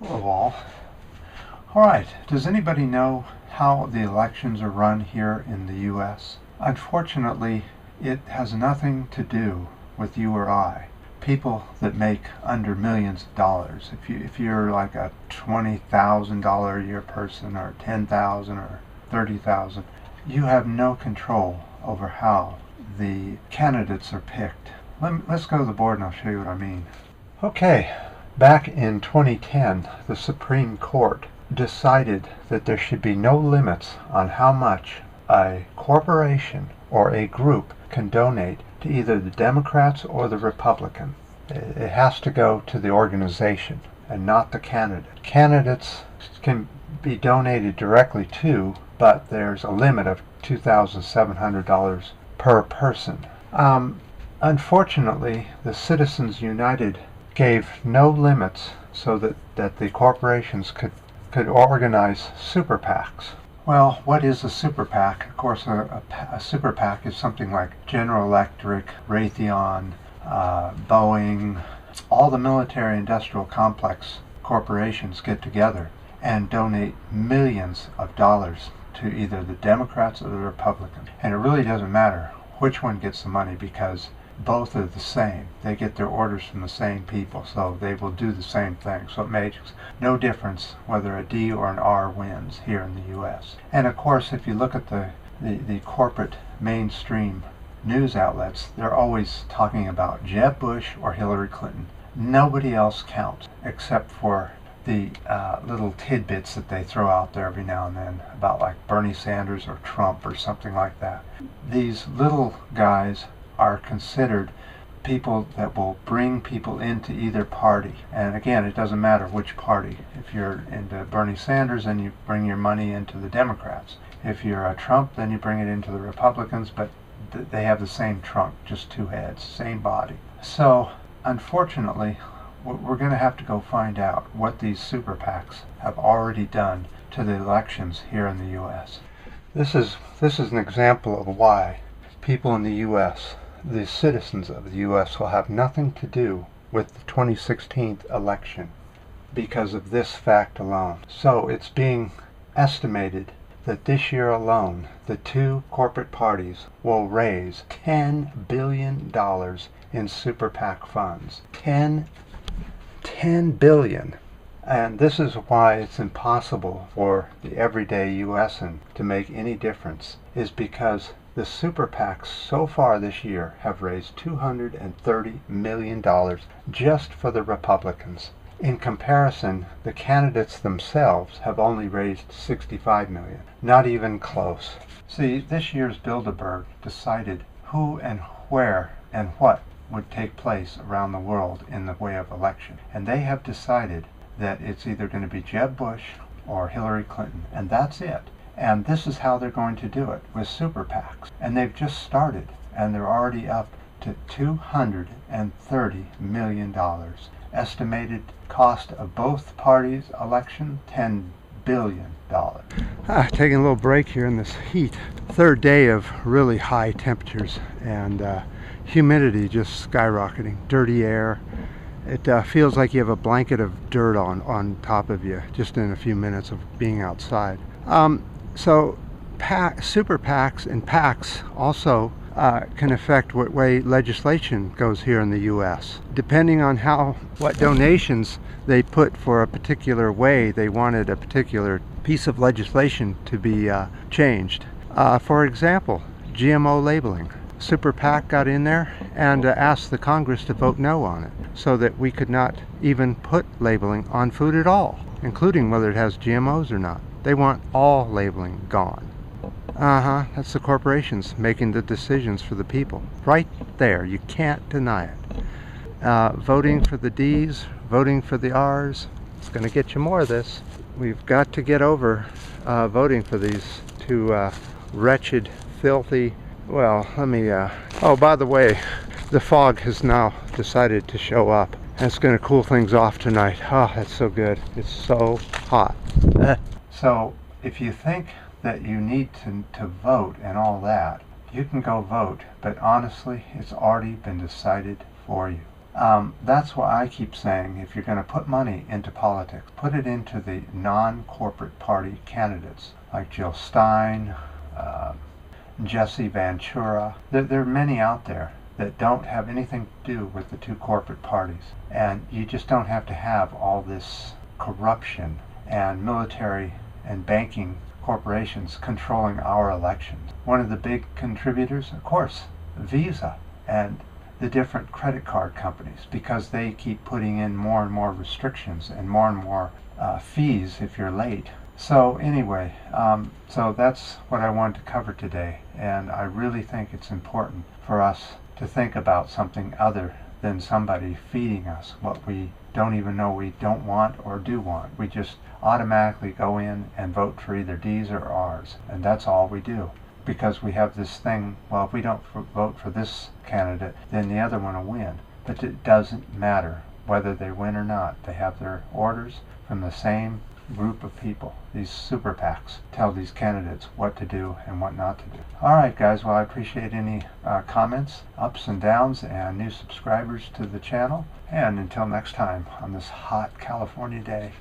Hello all. Alright, does anybody know how the elections are run here in the US? Unfortunately, it has nothing to do with you or I. People that make under millions of dollars. If you're like a $20,000 a year person or $10,000 or $30,000, you have no control over how the candidates are picked. Let's go to the board and I'll show you what I mean. Okay. Back in 2010, the Supreme Court decided that there should be no limits on how much a corporation or a group can donate to either the Democrats or the Republicans. It has to go to the organization and not the candidate. Candidates can be donated directly to, but there's a limit of $2,700 per person. Unfortunately, the Citizens United gave no limits so that the corporations could organize super PACs. Well, what is a super PAC? Of course, a super PAC is something like General Electric, Raytheon, Boeing. All the military industrial complex corporations get together and donate millions of dollars to either the Democrats or the Republicans. And it really doesn't matter which one gets the money because both are the same. They get their orders from the same people, so they will do the same thing. So it makes no difference whether a D or an R wins here in the U.S. And of course, if you look at the corporate mainstream news outlets, they're always talking about Jeb Bush or Hillary Clinton. Nobody else counts except for the little tidbits that they throw out there every now and then about like Bernie Sanders or Trump or something like that. These little guys are considered people that will bring people into either party. And again, it doesn't matter which party. If you're into Bernie Sanders, then you bring your money into the Democrats. If you're a Trump, then you bring it into the Republicans, but they have the same trunk, just two heads, same body. So, unfortunately, we're going to have to go find out what these super PACs have already done to the elections here in the U.S. This is an example of why people in the U.S., the citizens of the U.S., will have nothing to do with the 2016 election because of this fact alone. So it's being estimated that this year alone, the two corporate parties will raise $10 billion in super PAC funds. $10 billion. And this is why it's impossible for the everyday USan to make any difference, is because the super PACs so far this year have raised $230 million just for the Republicans. In comparison, the candidates themselves have only raised $65 million. Not even close. See, this year's Bilderberg decided who and where and what would take place around the world in the way of election. And they have decided that it's either going to be Jeb Bush or Hillary Clinton. And that's it. And this is how they're going to do it, with super PACs. And they've just started, and they're already up to $230 million. Estimated cost of both parties' election, $10 billion. Taking a little break here in this heat. Third day of really high temperatures and humidity just skyrocketing, dirty air. It feels like you have a blanket of dirt on top of you just in a few minutes of being outside. So super PACs and PACs also can affect what way legislation goes here in the U.S. Depending on what donations they put for a particular way they wanted a particular piece of legislation to be changed. For example, GMO labeling. Super PAC got in there and asked the Congress to vote no on it so that we could not even put labeling on food at all, including whether it has GMOs or not. They want all labeling gone. That's the corporations making the decisions for the people. Right there, you can't deny it. Voting for the D's, voting for the R's, it's going to get you more of this. We've got to get over voting for these two wretched, filthy, well, oh, by the way, the fog has now decided to show up. And it's going to cool things off tonight. Oh, that's so good. It's so hot. So if you think that you need to vote and all that, you can go vote, but honestly, it's already been decided for you. That's why I keep saying, if you're going to put money into politics, put it into the non-corporate party candidates like Jill Stein, uh, Jesse Ventura. There are many out there that don't have anything to do with the two corporate parties. And you just don't have to have all this corruption and military and banking corporations controlling our elections. One of the big contributors, of course, Visa and the different credit card companies, because they keep putting in more and more restrictions and more fees if you're late. So anyway, so that's what I wanted to cover today, and I really think it's important for us to think about something other than somebody feeding us what we don't even know we don't want or do want. We just automatically go in and vote for either D's or R's, and that's all we do. Because we have this thing, well, if we don't vote for this candidate, then the other one will win. But it doesn't matter whether they win or not. They have their orders from the same group of people. These super PACs tell these candidates what to do and what not to do. Alright guys, well, I appreciate any comments, ups and downs, and new subscribers to the channel. And until next time on this hot California day.